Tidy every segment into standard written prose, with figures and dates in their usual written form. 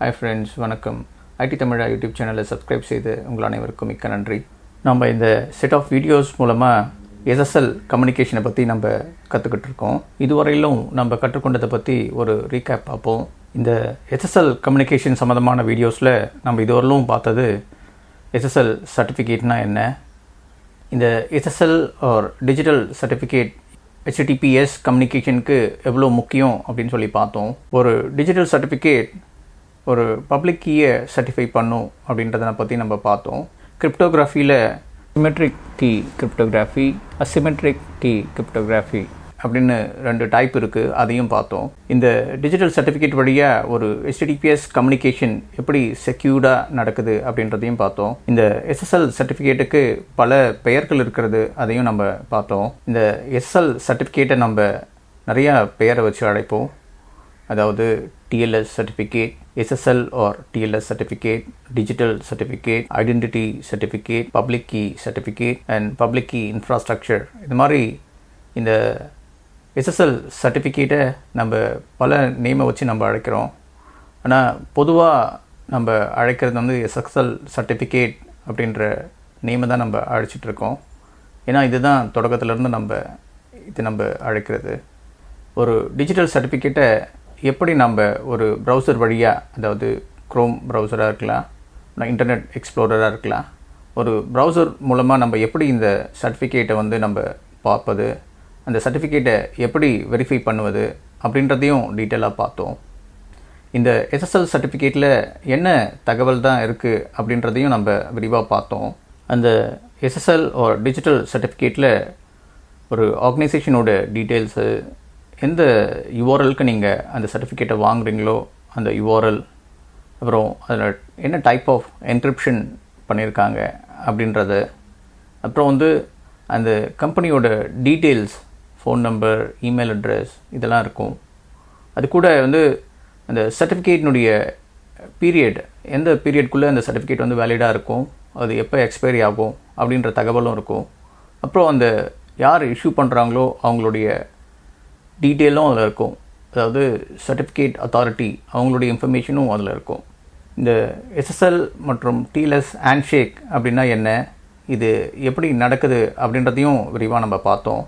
Hi friends, வணக்கம். ID தமிழா YouTube சேனலை subscribe செய்து உங்கள் அனைவருக்கும் மிக்க நன்றி. நம்ம இந்த செட் ஆஃப் வீடியோஸ் மூலமாக SSL கம்யூனிகேஷனை பற்றி நம்ம கற்றுக்கிட்டு இருக்கோம். இதுவரையிலும் நம்ம கற்றுக்கொண்டதை பற்றி ஒரு ரீகேப் பார்ப்போம். இந்த SSL கம்யூனிகேஷன் சம்மந்தமான வீடியோஸில் நம்ம இதுவரையிலும் பார்த்தது SSL சர்டிஃபிகேட்னா என்ன, இந்த SSL or digital certificate HTTPS கம்யூனிகேஷனுக்கு எவ்வளோ முக்கியம் அப்படின்னு சொல்லி பார்த்தோம். ஒரு டிஜிட்டல் சர்டிஃபிகேட் ஒரு பப்ளிக் கீயை சர்டிஃபை பண்ணும் அப்படின்றத பற்றி நம்ம பார்த்தோம். கிரிப்டோகிராஃபியில் symmetric key cryptography, asymmetric key cryptography அப்படின்னு 2 டைப் இருக்குது, அதையும் பார்த்தோம். இந்த டிஜிட்டல் சர்டிஃபிகேட் வழியாக ஒரு HTTPS கம்யூனிகேஷன் எப்படி செக்யூர்டாக நடக்குது அப்படின்றதையும் பார்த்தோம். இந்த SSL சர்டிஃபிகேட்டுக்கு பல பெயர்கள் இருக்கிறது, அதையும் நம்ம பார்த்தோம். இந்த SSL சர்டிஃபிகேட்டை நம்ம நிறையா பெயரை வச்சு அழைப்போம். அதாவது TLS certificate, SSL or TLS certificate, digital certificate, identity certificate, public key certificate and public key infrastructure. இது மாதிரி இந்த SSL சர்டிஃபிகேட்டை நம்ம பல நேமை வச்சு நம்ம அழைக்கிறோம். ஆனால் பொதுவாக நம்ம அழைக்கிறது வந்து SSL சர்டிஃபிகேட் அப்படின்ற நேமை தான் நம்ம அழைச்சிட்ருக்கோம். ஏன்னா இதுதான் தொடக்கத்திலேருந்து நம்ம அழைக்கிறது. ஒரு டிஜிட்டல் சர்டிஃபிகேட்டை எப்படி நம்ம ஒரு ப்ரௌசர் வழியாக, அதாவது க்ரோம் ப்ரௌசராக இருக்கலாம், இன்டர்நெட் எக்ஸ்ப்ளோரராக இருக்கலாம், ஒரு ப்ரௌசர் மூலமாக நம்ம எப்படி இந்த சர்டிஃபிகேட்டை வந்து நம்ம பார்ப்பது, அந்த சர்டிஃபிகேட்டை எப்படி வெரிஃபை பண்ணுவது அப்படின்றதையும் டீட்டெயிலாக பார்த்தோம். இந்த SSL சர்டிஃபிகேட்டில் என்ன தகவல் தான் இருக்குது அப்படின்றதையும் நம்ம விரிவாக பார்த்தோம். அந்த SSL ஒரு டிஜிட்டல் சர்டிஃபிகேட்டில் ஒரு ஆர்கனைசேஷனோட டீட்டெயில்ஸு, எந்த URLக்கு நீங்கள் அந்த சர்டிஃபிகேட்டை வாங்குறீங்களோ அந்த URL, அப்புறம் அதில் என்ன டைப் ஆஃப் என்கிரிப்ஷன் பண்ணியிருக்காங்க அப்படின்றது, அப்புறம் வந்து அந்த கம்பெனியோட details, phone number, email address இதெல்லாம் இருக்கும். அது கூட வந்து அந்த சர்டிஃபிகேட்னுடைய பீரியட், எந்த பீரியட்குள்ளே அந்த சர்டிஃபிகேட் வந்து வேலிடாக இருக்கும், அது எப்போ எக்ஸ்பைரி ஆகும் அப்படின்ற தகவலும் இருக்கும். அப்புறம் அந்த யார் இஷ்யூ பண்ணுறாங்களோ அவங்களுடைய டீட்டெயிலும் அதில் இருக்கும். அதாவது சர்டிஃபிகேட் அத்தாரிட்டி அவங்களுடைய இன்ஃபர்மேஷனும் அதில் இருக்கும். இந்த SSL மற்றும் TLS ஹேண்ட்ஷேக் அப்படின்னா என்ன, இது எப்படி நடக்குது அப்படின்றதையும் விரிவாக நம்ம பார்த்தோம்.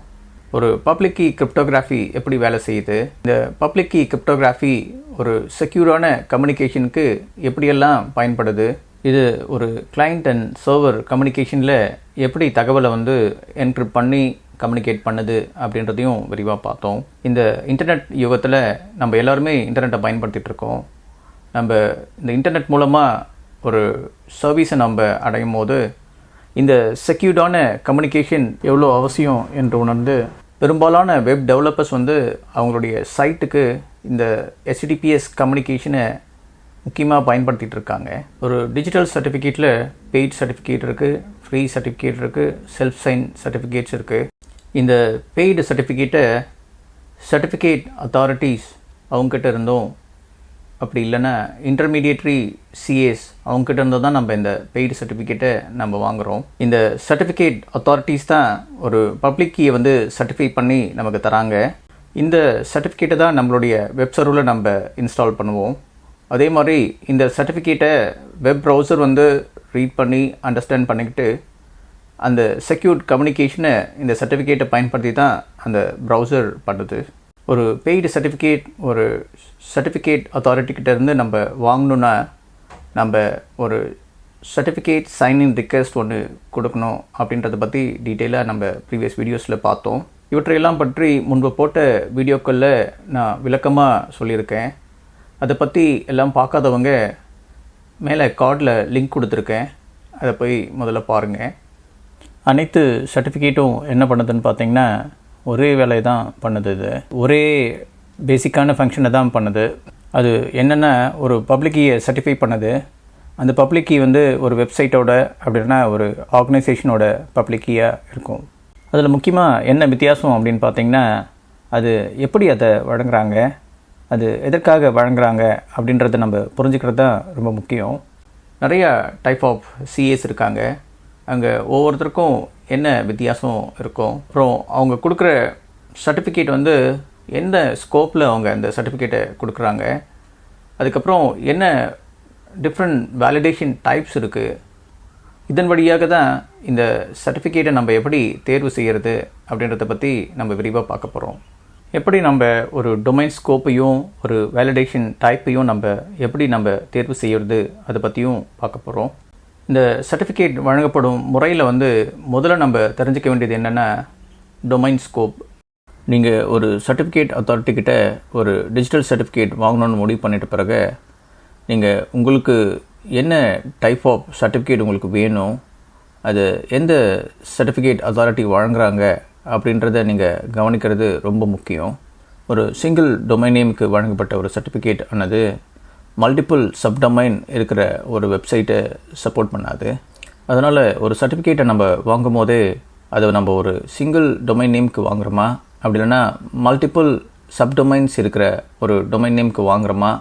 ஒரு பப்ளிக் கீ கிரிப்டோகிராஃபி எப்படி வேலை செய்யுது, இந்த பப்ளிக் கீ கிரிப்டோகிராஃபி ஒரு செக்யூரான கம்யூனிகேஷனுக்கு எப்படியெல்லாம் பயன்படுது, இது ஒரு கிளைண்ட் அண்ட் சர்வர் கம்யூனிகேஷனில் எப்படி தகவலை வந்து என்கிரிப்ட் பண்ணி கம்யூனிகேட் பண்ணுது அப்படின்றதையும் விரிவாக பார்த்தோம். இந்த இன்டர்நெட் யுகத்தில் நம்ம எல்லாருமே இன்டர்நெட்டை பயன்படுத்திகிட்டு இருக்கோம். நம்ம இந்த இன்டர்நெட் மூலமாக ஒரு சர்வீஸை நம்ம அடையும் போது இந்த செக்யூர்டான கம்யூனிகேஷன் எவ்வளோ அவசியம் என்று உணர்ந்து பெரும்பாலான வெப் டெவலப்பர்ஸ் வந்து அவங்களுடைய சைட்டுக்கு இந்த HTTPS கம்யூனிகேஷனை முக்கியமாக பயன்படுத்திகிட்டு இருக்காங்க. ஒரு டிஜிட்டல் சர்டிஃபிகேட்டில் பெய்ட் சர்டிஃபிகேட் இருக்குது, ஃப்ரீ சர்டிஃபிகேட் இருக்குது, செல்ஃப் சைன் சர்டிஃபிகேட்ஸ் இருக்குது. இந்த பெய்டு சர்டிஃபிகேட்டை சர்டிஃபிகேட் அத்தாரிட்டிஸ் அவங்ககிட்ட இருந்தோம், அப்படி இல்லைன்னா இன்டர்மீடியேட்ரி CAs அவங்ககிட்ட இருந்தோ தான் நம்ம இந்த பெய்டு சர்டிஃபிகேட்டை நம்ம வாங்குகிறோம். இந்த சர்டிஃபிகேட் அத்தாரிட்டிஸ் தான் ஒரு பப்ளிக் கீயை வந்து சர்டிஃபை பண்ணி நமக்கு தராங்க. இந்த சர்டிஃபிகேட்டை தான் நம்மளுடைய வெப் சர்வரில் நம்ம இன்ஸ்டால் பண்ணுவோம். அதே மாதிரி இந்த சர்டிஃபிகேட்டை வெப் ப்ரௌசர் வந்து ரீட் பண்ணி அண்டர்ஸ்டாண்ட் பண்ணிக்கிட்டு அந்த செக்யூர்ட் கம்யூனிகேஷனை இந்த சர்டிஃபிகேட்டை பயன்படுத்தி தான் அந்த ப்ரௌசர் பண்ணுது. ஒரு பெய்டு சர்டிஃபிகேட் ஒரு சர்டிஃபிகேட் அத்தாரிட்டிக்கிட்ட இருந்து நம்ம வாங்கணுன்னா நம்ம ஒரு சர்டிஃபிகேட் சைன்இன் ரிக்வெஸ்ட் ஒன்று கொடுக்கணும் அப்படின்றத பற்றி டீட்டெயிலாக நம்ம ப்ரீவியஸ் வீடியோஸில் பார்த்தோம். இவற்றையெல்லாம் பற்றி முன்பு போட்ட வீடியோக்களில் நான் விளக்கமாக சொல்லியிருக்கேன். அதை பற்றி எல்லாம் பார்க்காதவங்க மேலே கார்டில் லிங்க் கொடுத்துருக்கேன், அதை போய் முதல்ல பாருங்கள். அனைத்து சர்டிஃபிகேட்டும் என்ன பண்ணுதுன்னு பார்த்தீங்கன்னா ஒரே வேலை தான் பண்ணுது. இது ஒரே பேசிக்கான ஃபங்க்ஷனை தான் பண்ணுது. அது என்னென்னா ஒரு பப்ளிக் கீயை சர்டிஃபை பண்ணுது. அந்த பப்ளிக் கீ வந்து ஒரு வெப்சைட்டோட அப்படின்னா ஒரு ஆர்கனைசேஷனோட பப்ளிக் கீயாக இருக்கும். அதில் முக்கியமாக என்ன வித்தியாசம் அப்படின்னு பார்த்தீங்கன்னா அது எப்படி அதை வழங்குறாங்க, அது எதற்காக வழங்குறாங்க அப்படின்றத நம்ம புரிஞ்சுக்கிறது தான் ரொம்ப முக்கியம். நிறையா டைப் ஆஃப் CAs இருக்காங்க. அங்கே ஒவ்வொருத்தருக்கும் என்ன வித்தியாசம் இருக்கும், அப்புறம் அவங்க கொடுக்குற சர்டிஃபிகேட் வந்து எந்த ஸ்கோப்பில் அவங்க அந்த சர்டிஃபிகேட்டை கொடுக்குறாங்க, அதுக்கப்புறம் என்ன டிஃப்ரெண்ட் வேலிடேஷன் டைப்ஸ் இருக்குது. இதன் வழியாக தான் இந்த சர்டிஃபிகேட்டை நம்ம எப்படி தேர்வு செய்கிறது அப்படின்றத பற்றி நம்ம விரிவாக பார்க்க போகிறோம். எப்படி நம்ம ஒரு டொமைன் ஸ்கோப்பையும் ஒரு வேலிடேஷன் டைப்பையும் எப்படி நம்ம தேர்வு செய்கிறது அதை பற்றியும் பார்க்க போகிறோம். இந்த சர்டிஃபிகேட் வழங்கப்படும் முறையில் முதல்ல நம்ம தெரிஞ்சுக்க வேண்டியது என்னென்னா டொமைன் ஸ்கோப். நீங்கள் ஒரு சர்டிஃபிகேட் அத்தாரிட்டிக்கிட்ட ஒரு டிஜிட்டல் சர்டிஃபிகேட் வாங்கணும்னு முடிவு பண்ணிட்ட பிறகு நீங்கள் உங்களுக்கு என்ன டைப் ஆஃப் சர்டிஃபிகேட் உங்களுக்கு வேணும், அது எந்த சர்டிஃபிகேட் அத்தாரிட்டி வழங்குறாங்க அப்படின்றத நீங்கள் கவனிக்கிறது ரொம்ப முக்கியம். ஒரு சிங்கிள் டொமைன் நேமுக்கு வழங்கப்பட்ட ஒரு சர்டிஃபிகேட் ஆனது மல்டிபிள் சப்டொமைன் இருக்கிற ஒரு வெப்சைட்டை சப்போர்ட் பண்ணாது. அதனால் ஒரு சர்டிஃபிகேட்டை நம்ம வாங்கும் போதே அதை நம்ம ஒரு சிங்கிள் டொமைன் நேமுக்கு வாங்குகிறோமா, அப்படி இல்லைன்னா மல்டிபிள் சப்டொமைன்ஸ் இருக்கிற ஒரு டொமைன் நேமுக்கு வாங்குகிறோமா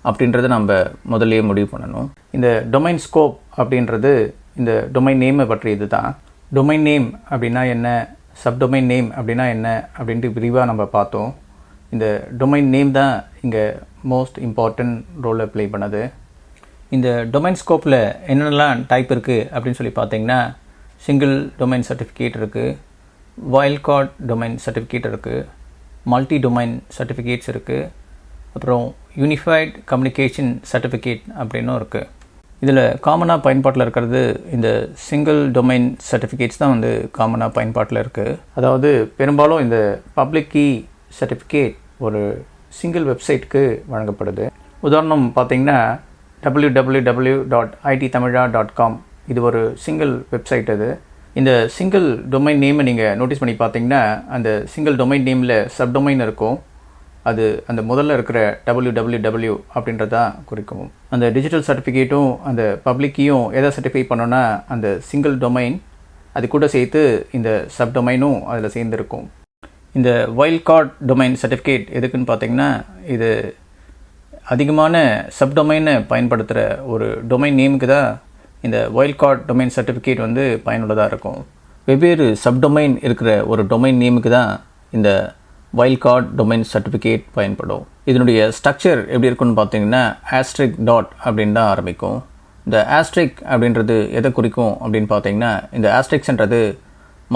அப்படின்றத நம்ம முதல்லையே முடிவு பண்ணணும். இந்த டொமைன் ஸ்கோப் அப்படின்றது இந்த டொமைன் நேமை பற்றியது தான். டொமைன் நேம் அப்படின்னா என்ன, சப்டொமைன் நேம் அப்படின்னா என்ன அப்படின்ட்டு விரிவாக நம்ம பார்த்தோம். இந்த டொமைன் நேம் தான் இங்கே மோஸ்ட் இம்பார்ட்டன்ட் ரோலை ப்ளே பண்ணுது. இந்த டொமைன் ஸ்கோப்பில் என்னென்னலாம் டைப் இருக்குது அப்படின்னு சொல்லி பார்த்தீங்கன்னா சிங்கிள் டொமைன் சர்டிஃபிகேட் இருக்குது, வைல்ட்கார்ட் டொமைன் சர்டிஃபிகேட் இருக்குது, மல்டி டொமைன் சர்டிஃபிகேட்ஸ் இருக்குது, அப்புறம் யூனிஃபைட் கம்யூனிகேஷன் சர்டிஃபிகேட் அப்படின்னும் இருக்குது. இதில் காமனாக பயன்பாட்டில் இருக்கிறது இந்த சிங்கிள் டொமைன் சர்டிஃபிகேட்ஸ் தான் காமனாக பயன்பாட்டில் இருக்குது. அதாவது பெரும்பாலும் இந்த பப்ளிக் கீ சர்டிஃபிகேட் ஒரு சிங்கிள் வெப்சைட்டுக்கு வழங்கப்படுது. உதாரணம் பார்த்தீங்கன்னா www.itthamizha.com இது ஒரு சிங்கிள் வெப்சைட். அது இந்த சிங்கிள் டொமைன் நேமை நீங்கள் நோட்டீஸ் பண்ணி பார்த்தீங்கன்னா அந்த சிங்கிள் டொமைன் நேமில் சப்டொமைன் இருக்கும். அது அந்த முதல்ல இருக்கிற www அப்படின்றதான் குறிக்கும். அந்த டிஜிட்டல் சர்டிஃபிகேட்டும் அந்த பப்ளிக்கையும் எதை சர்டிஃபை பண்ணோன்னா அந்த சிங்கிள் டொமைன் அது கூட சேர்த்து இந்த சப்டொமைனும் அதில் சேர்ந்துருக்கும். இந்த வைல்ட்கார்ட் டொமைன் சர்டிஃபிகேட் எதுக்குன்னு பார்த்தீங்கன்னா இது அதிகமான சப்டொமைனை பயன்படுத்துகிற ஒரு டொமைன் நேமுக்கு தான் இந்த வைல்ட்கார்ட் டொமைன் சர்டிஃபிகேட் பயனுள்ளதாக இருக்கும். வெவ்வேறு சப்டொமைன் இருக்கிற ஒரு டொமைன் நேமுக்கு தான் இந்த வைல்ட்கார்ட் டொமைன் சர்டிஃபிகேட் பயன்படும். இதனுடைய ஸ்ட்ரக்சர் எப்படி இருக்குன்னு பார்த்தீங்கன்னா ஆஸ்ட்ரிக் டாட் அப்படின்னு தான் ஆரம்பிக்கும். இந்த ஆஸ்ட்ரிக் அப்படின்றது எதை குறிக்கும் அப்படின்னு பார்த்தீங்கன்னா இந்த ஆஸ்ட்ரிக்ஸ்ன்றது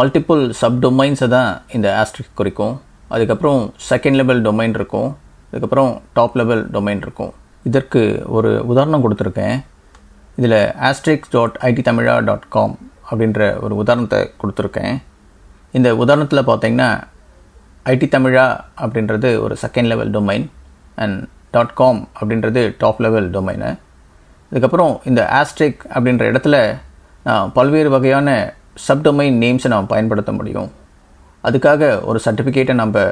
மல்டிபிள் சப்டொமைன்ஸை தான் இந்த ஆஸ்ட்ரிக் குறிக்கும். அதுக்கப்புறம் செகண்ட் லெவல் டொமைன் இருக்கும், அதுக்கப்புறம் டாப் லெவல் டொமைன் இருக்கும். இதற்கு ஒரு உதாரணம் கொடுத்துருக்கேன். இதில் asterisk.itthamizha.com அப்படின்ற ஒரு உதாரணத்தை கொடுத்துருக்கேன். இந்த உதாரணத்தில் பார்த்தீங்கன்னா itthamizha அப்படின்றது ஒரு second level domain and .com அப்படின்றது டாப் லெவல் டொமைனு. இதுக்கப்புறம் இந்த ஆஸ்ட்ரிக் அப்படின்ற இடத்துல பல்வேறு வகையான சப்டொமைன் நேம்ஸை நாம் பயன்படுத்த முடியும். அதுக்காக ஒரு சர்டிஃபிகேட்டை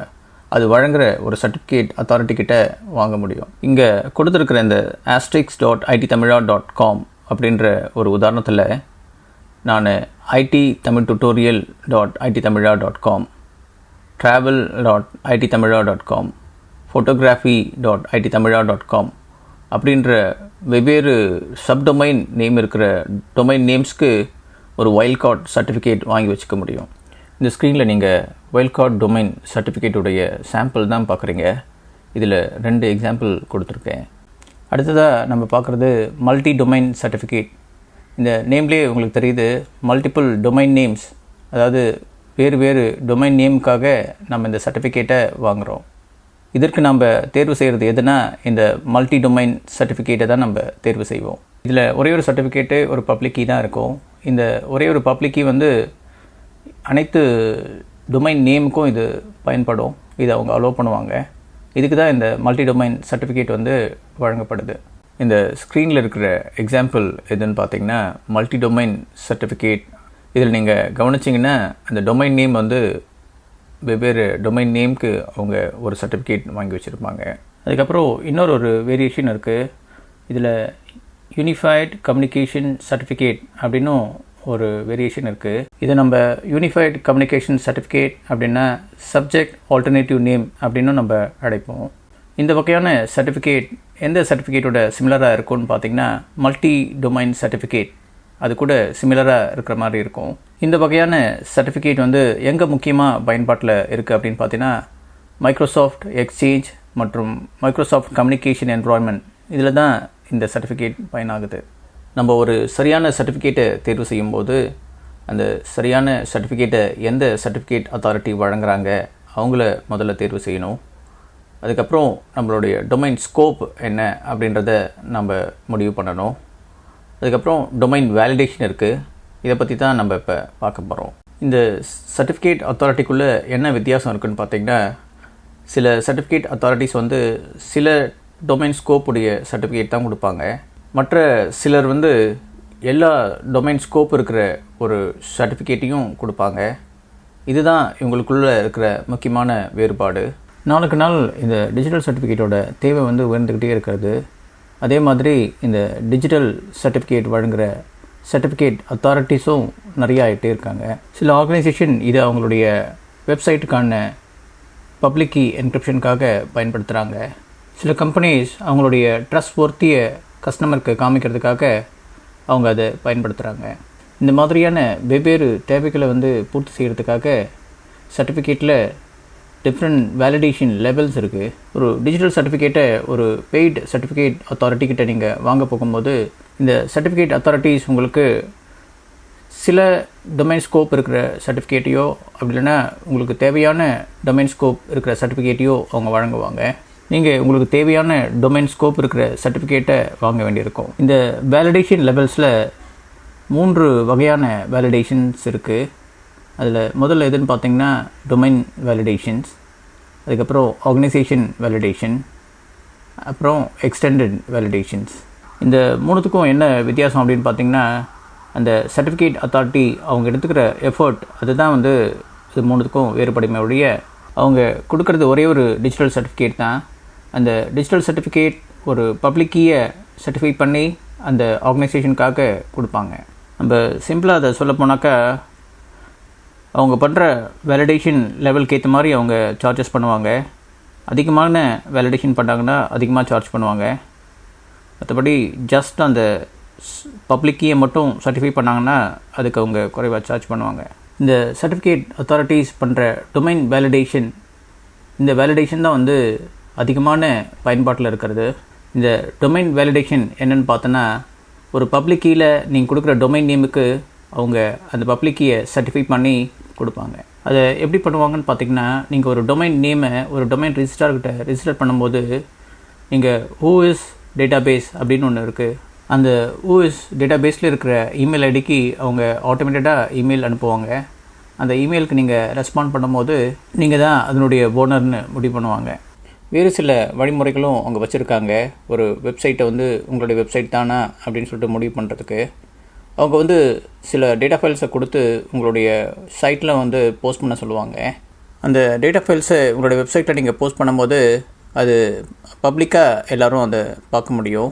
அது வழங்குகிற ஒரு சர்டிஃபிகேட் அத்தாரிட்டிக்கிட்ட வாங்க முடியும். இங்கே கொடுத்துருக்கிற இந்த asterisk.itthamizha.com அப்படின்ற ஒரு உதாரணத்தில் நான் ittamiltutorial.itthamizha.com, travel.itthamizha.com, photography.itthamizha.com அப்படின்ற வெவ்வேறு சப்டொமைன் நேம் இருக்கிற டொமைன் நேம்ஸ்க்கு ஒரு வைல்ட்கார்ட் சர்டிஃபிகேட் வாங்கி வச்சுக்க முடியும். இந்த ஸ்க்ரீனில் நீங்கள் வைல்ட்கார்ட் டொமைன் சர்டிஃபிகேட்டுடைய சாம்பிள் தான் பார்க்குறீங்க. இதில் 2 எக்ஸாம்பிள் கொடுத்துருக்கேன். அடுத்ததாக நம்ம பார்க்குறது மல்டி டொமைன் சர்டிஃபிகேட். இந்த நேம்லேயே உங்களுக்கு தெரியுது மல்டிபிள் டொமைன் நேம்ஸ், அதாவது வேறு டொமைன் நேமுக்காக நம்ம இந்த சர்டிஃபிகேட்டை வாங்குகிறோம். இதற்கு நம்ம தேர்வு செய்கிறது எதுனா இந்த மல்டி டொமைன் சர்டிஃபிகேட்டை தான் நம்ம தேர்வு செய்வோம். இதில் ஒரே ஒரு சர்டிஃபிகேட்டு ஒரு பப்ளிக் கீ தான் இருக்கும். இந்த ஒரே ஒரு பப்ளிக் கீ அனைத்து டொமைன் நேமுக்கும் இது பயன்படும். இதை அவங்க அலோவ் பண்ணுவாங்க. இதுக்கு தான் இந்த மல்டி டொமைன் சர்டிஃபிகேட் வழங்கப்படுது. இந்த ஸ்க்ரீனில் இருக்கிற எக்ஸாம்பிள் எதுன்னு பார்த்தீங்கன்னா மல்டி டொமைன் சர்டிஃபிகேட். இதில் நீங்கள் கவனிச்சிங்கன்னா அந்த டொமைன் நேம் வெவ்வேறு டொமைன் நேமுக்கு அவங்க ஒரு சர்டிஃபிகேட் வாங்கி வச்சுருப்பாங்க. அதுக்கப்புறம் இன்னொரு வேரியேஷன் இருக்குது. இதில் யூனிஃபைட் கம்யூனிகேஷன் சர்டிஃபிகேட் அப்படின்னும் ஒரு வேரியேஷன் இருக்குது. இதை நம்ம யூனிஃபைட் கம்யூனிகேஷன் சர்டிஃபிகேட் அப்படின்னா சப்ஜெக்ட் ஆல்டர்னேட்டிவ் நேம் அப்படின்னும் நம்ம அழைப்போம். இந்த வகையான சர்டிஃபிகேட் எந்த சர்டிஃபிகேட்டோட சிமிலராக இருக்கும்னு பார்த்தீங்கன்னா மல்டி டொமைன் சர்டிஃபிகேட் அது கூட சிமிலராக இருக்கிற மாதிரி இருக்கும். இந்த வகையான சர்டிஃபிகேட் எங்கே முக்கியமாக பயன்பாட்டில் இருக்குது அப்படின்னு பார்த்தீங்கன்னா மைக்ரோசாஃப்ட் எக்ஸ்சேஞ்ச் மற்றும் மைக்ரோசாஃப்ட் கம்யூனிகேஷன் என்விரான்மெண்ட் இதில் தான் இந்த சர்டிஃபிகேட் பயனாகுது. நம்ம ஒரு சரியான சர்டிஃபிகேட்டை தேர்வு செய்யும்போது அந்த சரியான சர்டிஃபிகேட்டை எந்த சர்டிஃபிகேட் அத்தாரிட்டி வழங்குறாங்க அவங்கள முதல்ல தேர்வு செய்யணும். அதுக்கப்புறம் நம்மளுடைய டொமைன் ஸ்கோப் என்ன அப்படின்றத நம்ம முடிவு பண்ணணும். அதுக்கப்புறம் டொமைன் வேலிடேஷன் இருக்குது. இதை பற்றி தான் நம்ம இப்போ பார்க்க போகிறோம். இந்த சர்டிஃபிகேட் அத்தாரிட்டிக்குள்ளே என்ன வித்தியாசம் இருக்குதுன்னு பார்த்திங்கன்னா, சில சர்டிஃபிகேட் அத்தாரிட்டிஸ் சில டொமைன் ஸ்கோப்புடைய சர்டிஃபிகேட் தான் கொடுப்பாங்க. மற்ற சிலர் எல்லா டொமைன் ஸ்கோப் இருக்கிற ஒரு சர்டிஃபிகேட்டையும் கொடுப்பாங்க. இதுதான் இவங்களுக்குள்ளே இருக்கிற முக்கியமான வேறுபாடு. நாளுக்கு நாள் இந்த டிஜிட்டல் சர்டிஃபிகேட்டோட தேவை உயர்ந்துக்கிட்டே இருக்கிறது. அதே மாதிரி இந்த டிஜிட்டல் சர்டிஃபிகேட் வழங்குகிற சர்டிஃபிகேட் அத்தாரிட்டிஸும் நிறையா ஆகிட்டே இருக்காங்க. சில ஆர்கனைசேஷன் இதை அவங்களுடைய வெப்சைட்டுக்கான பப்ளிக் கீ என்கிரிப்ஷனுக்காக பயன்படுத்துகிறாங்க. சில கம்பெனிஸ் அவங்களுடைய ட்ரஸ்ட் ஒர்த்திய கஸ்டமருக்கு காமிக்கிறதுக்காக அவங்க அதை பயன்படுத்துகிறாங்க. இந்த மாதிரியான வெவ்வேறு தேவைகளை பூர்த்தி செய்கிறதுக்காக சர்டிஃபிகேட்டில் டிஃப்ரெண்ட் வேலிடேஷன் லெவல்ஸ் இருக்குது. ஒரு டிஜிட்டல் சர்டிஃபிகேட்டை ஒரு பெய்ட் சர்டிஃபிகேட் அத்தாரிட்டிக்கிட்ட நீங்கள் வாங்க போகும்போது இந்த சர்டிஃபிகேட் அத்தாரிட்டிஸ் உங்களுக்கு சில டொமைன் ஸ்கோப் இருக்கிற சர்டிஃபிகேட்டையோ அப்படி இல்லைன்னா உங்களுக்கு தேவையான டொமைன் ஸ்கோப் இருக்கிற சர்டிஃபிகேட்டையோ அவங்க வழங்குவாங்க. நீங்கள் உங்களுக்கு தேவையான டொமைன் ஸ்கோப் இருக்கிற சர்டிஃபிகேட்டை வாங்க வேண்டியிருக்கும். இந்த வேலிடேஷன் லெவல்ஸில் 3 வகையான வேலிடேஷன்ஸ் இருக்குது. அதில் முதல்ல எதுன்னு பார்த்தீங்கன்னா டொமைன் வேலிடேஷன்ஸ், அதுக்கப்புறம் ஆர்கனைசேஷன் வேலிடேஷன், அப்புறம் எக்ஸ்டெண்டட் வேலிடேஷன்ஸ். இந்த 3த்துக்கும் என்ன வித்தியாசம் அப்படின்னு பார்த்தீங்கன்னா, அந்த சர்டிஃபிகேட் அத்தாரிட்டி அவங்க எடுத்துக்கிற எஃபர்ட் அதுதான் இது 3த்துக்கும் வேறுபடுமே ஒழிய அவங்க கொடுக்கறது ஒரே ஒரு டிஜிட்டல் சர்டிஃபிகேட் தான். அந்த டிஜிட்டல் சர்டிஃபிகேட் ஒரு பப்ளிக் கீயை சர்டிஃபை பண்ணி அந்த ஆர்கனைசேஷனுக்காக கொடுப்பாங்க. நம்ம சிம்பிளாக அதை சொல்ல போனாக்கா, அவங்க பண்ணுற வேலிடேஷன் லெவலுக்கு ஏற்ற மாதிரி அவங்க சார்ஜஸ் பண்ணுவாங்க. அதிகமான வேலிடேஷன் பண்ணாங்கன்னா அதிகமாக சார்ஜ் பண்ணுவாங்க. மற்றபடி ஜஸ்ட் அந்த பப்ளிக் கீயை மட்டும் சர்டிஃபை பண்ணாங்கன்னா அதுக்கு அவங்க குறைவாக சார்ஜ் பண்ணுவாங்க. இந்த சர்டிஃபிகேட் அத்தாரிட்டிஸ் பண்ணுற டொமைன் வேலிடேஷன், இந்த வேலிடேஷன் தான் அதிகமான பயன்பாட்டில் இருக்கிறது. இந்த டொமைன் வேலிடேஷன் என்னென்னு பார்த்தோன்னா, ஒரு பப்ளிக் கீயில் நீங்கள் கொடுக்குற டொமைன் நேமுக்கு அவங்க அந்த பப்ளிக் கீயை சர்டிஃபை பண்ணி கொடுப்பாங்க. அதை எப்படி பண்ணுவாங்கன்னு பார்த்தீங்கன்னா, நீங்கள் ஒரு டொமைன் நேமை ஒரு டொமைன் ரிஜிஸ்ட்ரார்கிட்ட ரிஜிஸ்டர் பண்ணும்போது நீங்கள் ஹூஇஸ் டேட்டாபேஸ் அப்படின்னு ஒன்று இருக்குது. அந்த ஹூஇஸ் டேட்டாபேஸில் இருக்கிற இமெயில் ஐடிக்கு அவங்க ஆட்டோமேட்டடாக இமெயில் அனுப்புவாங்க. அந்த இமெயிலுக்கு நீங்கள் ரெஸ்பாண்ட் பண்ணும்போது நீங்கள் தான் அதனுடைய ஓனர்னு முடிவு பண்ணுவாங்க. வேறு சில வழிமுறைகளும் அவங்க வச்சுருக்காங்க. ஒரு வெப்சைட்டை உங்களுடைய வெப்சைட் தானா அப்படின்னு சொல்லிட்டு முடிவு பண்ணுறதுக்கு அவங்க சில டேட்டா ஃபைல்ஸை கொடுத்து உங்களுடைய சைட்டில் போஸ்ட் பண்ண சொல்லுவாங்க. அந்த டேட்டா ஃபைல்ஸை உங்களுடைய வெப்சைட்டில் நீங்கள் போஸ்ட் பண்ணும்போது அது பப்ளிக்காக எல்லோரும் அதை பார்க்க முடியும்.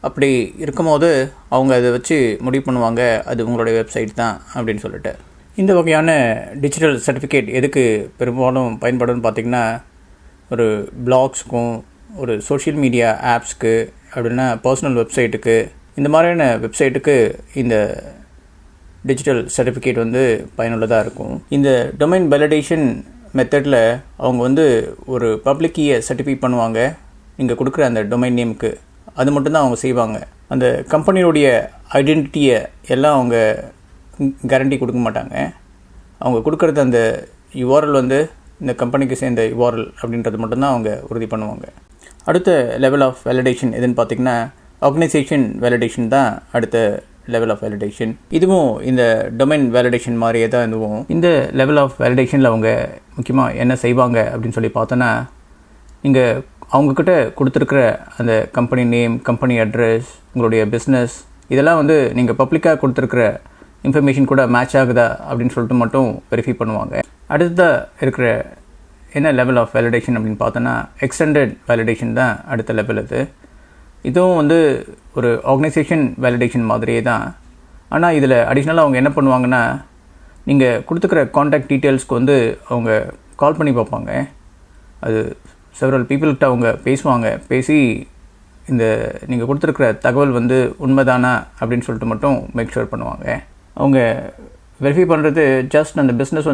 அப்படி இருக்கும்போது அவங்க அதை வச்சு முடிவு பண்ணுவாங்க அது உங்களுடைய வெப்சைட் தான் அப்படின்னு சொல்லிட்டு. இந்த வகையான டிஜிட்டல் சர்டிஃபிகேட் எதுக்கு பெரும்பாலும் பயன்படும்னு பார்த்திங்கன்னா, ஒரு பிளாக்ஸுக்கும் ஒரு சோஷியல் மீடியா ஆப்ஸ்க்கு அப்படின்னா பர்சனல் வெப்சைட்டுக்கு, இந்த மாதிரியான வெப்சைட்டுக்கு இந்த டிஜிட்டல் சர்டிஃபிகேட் பயனுள்ளதாக இருக்கும். இந்த டொமைன் வேலிடேஷன் மெத்தடில் அவங்க ஒரு பப்ளிக் கீயை சர்டிஃபை பண்ணுவாங்க நீங்கள் கொடுக்குற அந்த டொமைன் நேமுக்கு. அது மட்டும்தான் அவங்க செய்வாங்க. அந்த கம்பெனியோடைய ஐடென்டிட்டியை எல்லாம் அவங்க கேரண்டி கொடுக்க மாட்டாங்க. அவங்க கொடுக்குறது அந்த யுஆர்எல் இந்த கம்பெனிக்கு சேர்ந்த யுஆர்எல் அப்படின்றது மட்டும்தான் அவங்க உறுதி பண்ணுவாங்க. அடுத்த லெவல் ஆஃப் வேலிடேஷன் எதுன்னு பார்த்திங்கன்னா, ஆர்கனைசேஷன் வேலிடேஷன் தான் அடுத்த லெவல் ஆஃப் வேலிடேஷன். இதுவும் இந்த டொமைன் வேலிடேஷன் மாதிரியே தான் இதுவும். இந்த லெவல் ஆஃப் வேலிடேஷனில் அவங்க முக்கியமாக என்ன செய்வாங்க அப்படின்னு சொல்லி பார்த்தோன்னா, நீங்கள் அவங்கக்கிட்ட கொடுத்துருக்குற அந்த கம்பெனி நேம், கம்பெனி அட்ரஸ், உங்களுடைய பிஸ்னஸ் இதெல்லாம் நீங்கள் பப்ளிக்காக கொடுத்துருக்குற இன்ஃபர்மேஷன் கூட மேட்ச் ஆகுதா அப்படின்னு சொல்லிட்டு மட்டும் வெரிஃபை பண்ணுவாங்க. அடுத்ததாக இருக்கிற என்ன லெவல் ஆஃப் வேலிடேஷன் அப்படின்னு பார்த்தோன்னா, எக்ஸ்டெண்டட் வேலிடேஷன் தான் அடுத்த லெவல். இதுவும் ஒரு ஆர்கனைசேஷன் வேலிடேஷன் மாதிரியே தான். ஆனால் இதில் அடிஷ்னலாக அவங்க என்ன பண்ணுவாங்கன்னா, நீங்கள் கொடுத்துக்கிற காண்டாக்ட் டீட்டெயில்ஸ்க்கு அவங்க கால் பண்ணி பார்ப்பாங்க. அது செவரல் பீப்புள்கிட்ட அவங்க பேசுவாங்க. பேசி இந்த நீங்கள் கொடுத்துருக்குற தகவல் உண்மைதானா அப்படின்னு சொல்லிட்டு மட்டும் மேக் ஷூர் பண்ணுவாங்க. அவங்க வெரிஃபை பண்ணுறது ஜஸ்ட் அந்த பிஸ்னஸ்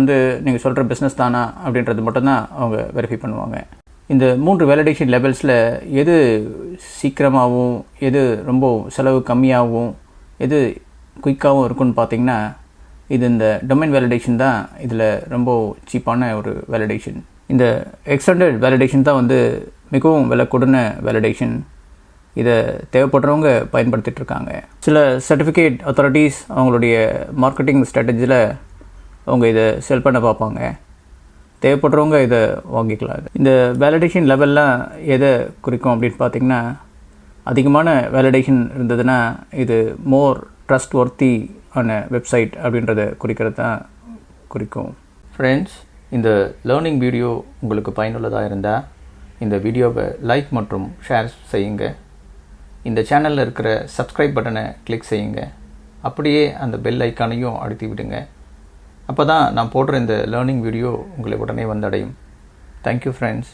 நீங்கள் சொல்கிற பிஸ்னஸ் தானா அப்படின்றது மட்டும்தான் அவங்க வெரிஃபை பண்ணுவாங்க. இந்த 3 வேலிடேஷன் லெவல்ஸில் எது சீக்கிரமாகவும் எது ரொம்ப செலவு கம்மியாகவும் எது குயிக்காகவும் இருக்குன்னு பார்த்தீங்கன்னா இது இந்த டொமைன் வேலிடேஷன் தான் இதில் ரொம்ப சீப்பான ஒரு வேலிடேஷன். இந்த எக்ஸ்டெண்டட் வேலிடேஷன் தான் வந்து மிகவும் விலை கூடின வேலிடேஷன். இதை தேவைப்படுறவங்க பயன்படுத்திகிட்டு இருக்காங்க. சில சர்டிஃபிகேட் அத்தாரிட்டிஸ் அவங்களுடைய மார்க்கெட்டிங் ஸ்ட்ராட்டஜியில் அவங்க இதை செல் பண்ண பார்ப்பாங்க. தேவைப்படுறவங்க இதை வாங்கிக்கலாம். இந்த வேலிடேஷன் லெவல்லாம் எதை குறிக்கும் அப்படின்னு பார்த்திங்கன்னா அதிகமான வேலிடேஷன் இருந்ததுன்னா இது மோர் ட்ரஸ்ட் ஒர்த்தி ஆன வெப்சைட் அப்படின்றத குறிக்கிறது தான் குறிக்கும். ஃப்ரெண்ட்ஸ், இந்த லேர்னிங் வீடியோ உங்களுக்கு பயனுள்ளதாக இருந்தால் இந்த வீடியோவை லைக் மற்றும் ஷேர் செய்யுங்க. இந்த சேனலில் இருக்கிற சப்ஸ்கிரைப் பட்டனை கிளிக் செய்யுங்க. அப்படியே அந்த பெல் ஐக்கானையும் அழுத்தி விடுங்க. அப்போ தான் நான் போடுற இந்த லேர்னிங் வீடியோ உங்களை உடனே வந்தடையும். Thank you friends.